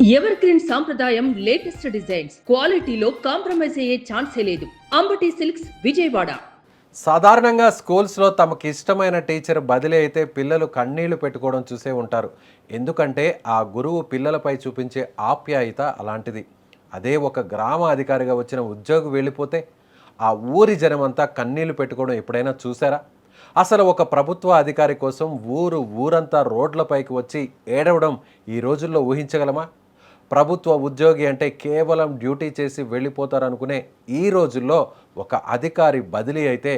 Ever green సాంప్రదాయం latest designs క్వాలిటీలో compromise అయ్యే ఛాన్సే లేదు. అంబటి సిల్క్స్ విజయవాడ. సాధారణంగా స్కూల్స్లో తమకు ఇష్టమైన టీచర్ బదిలీ అయితే పిల్లలు కన్నీళ్లు పెట్టుకోవడం చూసే ఉంటారు. ఎందుకంటే ఆ గురువు పిల్లలపై చూపించే ఆప్యాయత అలాంటిది. అదే ఒక గ్రామ అధికారిగా వచ్చిన ఉద్యోగి వెళ్ళిపోతే ఆ ఊరి జనమంతా కన్నీళ్లు పెట్టుకోవడం ఎప్పుడైనా చూసారా? అసలు ఒక ప్రభుత్వ అధికారి కోసం ఊరంతా రోడ్లపైకి వచ్చి ఏడవడం ఈ రోజుల్లో ఊహించగలమా? ప్రభుత్వ ఉద్యోగి అంటే కేవలం డ్యూటీ చేసి వెళ్ళిపోతారనుకునే ఈ రోజుల్లో ఒక అధికారి బదిలీ అయితే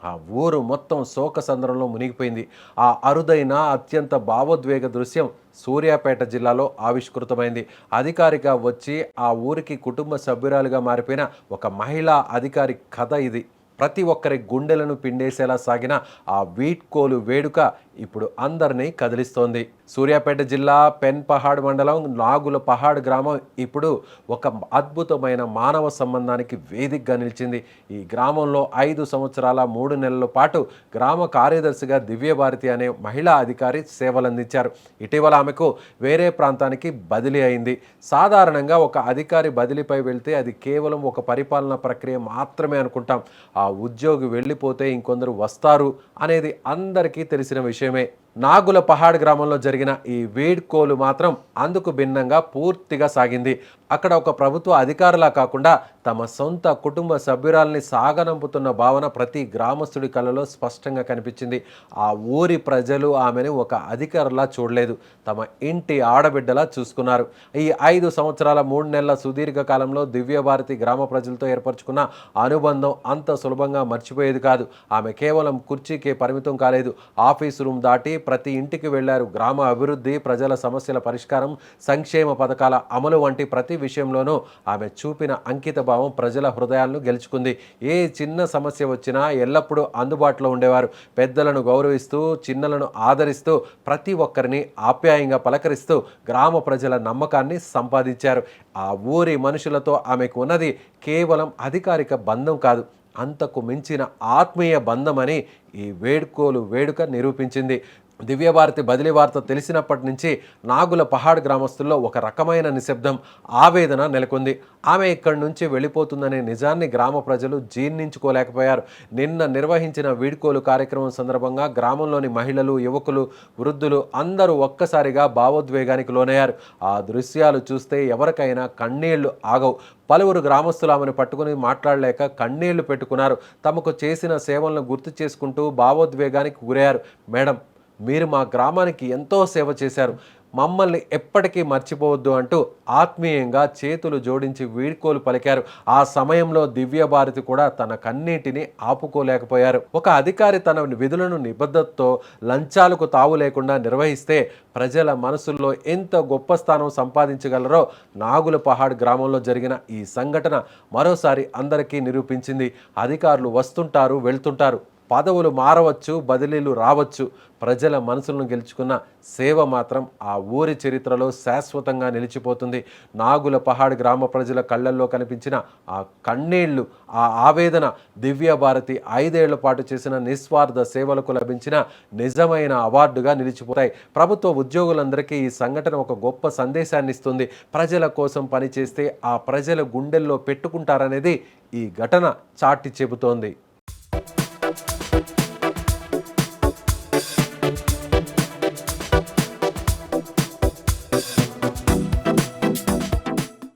ఆ ఊరు మొత్తం శోకసంద్రంలో మునిగిపోయింది. ఆ అరుదైన అత్యంత భావోద్వేగ దృశ్యం సూర్యాపేట జిల్లాలో ఆవిష్కృతమైంది. అధికారిగా వచ్చి ఆ ఊరికి కుటుంబ సభ్యురాలుగా మారిపోయిన ఒక మహిళా అధికారి కథ ఇది. ప్రతి ఒక్కరి గుండెలను పిండేసేలా సాగిన ఆ వీడ్కోలు వేడుక ఇప్పుడు అందరినీ కదిలిస్తోంది. సూర్యాపేట జిల్లా పెన్ పహాడ్ మండలం నాగుల పహాడ్ గ్రామం ఇప్పుడు ఒక అద్భుతమైన మానవ సంబంధానికి వేదికగా నిలిచింది. ఈ గ్రామంలో 5 సంవత్సరాల 3 నెలల పాటు గ్రామ కార్యదర్శిగా దివ్యభారతి అనే మహిళా అధికారి సేవలందించారు. ఇటీవల ఆమెకు వేరే ప్రాంతానికి బదిలీ అయింది. సాధారణంగా ఒక అధికారి బదిలీపై వెళ్తే అది కేవలం ఒక పరిపాలనా ప్రక్రియ మాత్రమే అనుకుంటాం. ఆ ఉద్యోగి వెళ్ళిపోతే ఇంకొందరు వస్తారు అనేది అందరికీ తెలిసిన విషయమే. నాగుల పహాడ్ గ్రామంలో జరిగిన ఈ వీడ్కోలు మాత్రం అందుకు భిన్నంగా పూర్తిగా సాగింది. అక్కడ ఒక ప్రభుత్వ అధికారులా కాకుండా తమ సొంత కుటుంబ సభ్యురాల్ని సాగనంపుతున్న భావన ప్రతి గ్రామస్తుడి కళ్ళలో స్పష్టంగా కనిపించింది. ఆ ఊరి ప్రజలు ఆమెను ఒక అధికారులా చూడలేదు, తమ ఇంటి ఆడబిడ్డలా చూసుకున్నారు. ఈ 5 సంవత్సరాల 3 నెలల సుదీర్ఘ కాలంలో దివ్యభారతి గ్రామ ప్రజలతో ఏర్పరచుకున్న అనుబంధం అంత సులభంగా మర్చిపోయేది కాదు. ఆమె కేవలం కుర్చీకే పరిమితం కాలేదు. ఆఫీసు రూమ్ దాటి ప్రతి ఇంటికి వెళ్లారు. గ్రామ అభివృద్ధి, ప్రజల సమస్యల పరిష్కారం, సంక్షేమ పథకాల అమలు వంటి ప్రతి విషయంలోనూ ఆమె చూపిన అంకిత భావం ప్రజల హృదయాలను గెలుచుకుంది. ఏ చిన్న సమస్య వచ్చినా ఎల్లప్పుడూ అందుబాటులో ఉండేవారు. పెద్దలను గౌరవిస్తూ, చిన్నలను ఆదరిస్తూ, ప్రతి ఒక్కరిని ఆప్యాయంగా పలకరిస్తూ గ్రామ ప్రజల నమ్మకాన్ని సంపాదించారు. ఆ ఊరి మనుషులతో ఆమెకు ఉన్నది కేవలం అధికారిక బంధం కాదు, అంతకు మించిన ఆత్మీయ బంధమని ఈ వేడుక నిరూపించింది. దివ్యభారతి బదిలీ వార్త తెలిసినప్పటి నుంచి నాగుల పహాడ్ గ్రామస్తుల్లో ఒక రకమైన నిశ్శబ్దం, ఆవేదన నెలకొంది. ఆమె ఇక్కడి నుంచి వెళ్ళిపోతుందనే నిజాన్ని గ్రామ ప్రజలు జీర్ణించుకోలేకపోయారు. నిన్న నిర్వహించిన వీడ్కోలు కార్యక్రమం సందర్భంగా గ్రామంలోని మహిళలు, యువకులు, వృద్ధులు అందరూ ఒక్కసారిగా భావోద్వేగానికి లోనయ్యారు. ఆ దృశ్యాలు చూస్తే ఎవరికైనా కన్నీళ్లు ఆగవు. పలువురు గ్రామస్తులు ఆమెను పట్టుకుని మాట్లాడలేక కన్నీళ్లు పెట్టుకున్నారు. తమకు చేసిన సేవలను గుర్తు చేసుకుంటూ భావోద్వేగానికి గురయ్యారు. మేడం, మీరు మా గ్రామానికి ఎంతో సేవ చేశారు, మమ్మల్ని ఎప్పటికీ మర్చిపోవద్దు అంటూ ఆత్మీయంగా చేతులు జోడించి వీడ్కోలు పలికారు. ఆ సమయంలో దివ్యభారతి కూడా తన కన్నీటిని ఆపుకోలేకపోయారు. ఒక అధికారి తన విధులను నిబద్ధతతో, లంచాలకు తావు లేకుండా నిర్వహిస్తే ప్రజల మనసుల్లో ఎంత గొప్ప స్థానం సంపాదించగలరో నాగుల పహాడ్ గ్రామంలో జరిగిన ఈ సంఘటన మరోసారి అందరికీ నిరూపించింది. అధికారులు వస్తుంటారు, వెళ్తుంటారు, పదవులు మారవచ్చు, బదిలీలు రావచ్చు, ప్రజల మనసులను గెలుచుకున్న సేవ మాత్రం ఆ ఊరి చరిత్రలో శాశ్వతంగా నిలిచిపోతుంది. నాగుల పహాడ్ గ్రామ ప్రజల కళ్ళల్లో కనిపించిన ఆ కన్నీళ్లు, ఆ ఆవేదన దివ్యభారతి 5 ఏళ్ల పాటు చేసిన నిస్వార్థ సేవలకు లభించిన నిజమైన అవార్డుగా నిలిచిపోతాయి. ప్రభుత్వ ఉద్యోగులందరికీ ఈ సంఘటన ఒక గొప్ప సందేశాన్ని ఇస్తుంది. ప్రజల కోసం పనిచేస్తే ఆ ప్రజల గుండెల్లో పెట్టుకుంటారనేది ఈ ఘటన చాటి చెబుతోంది.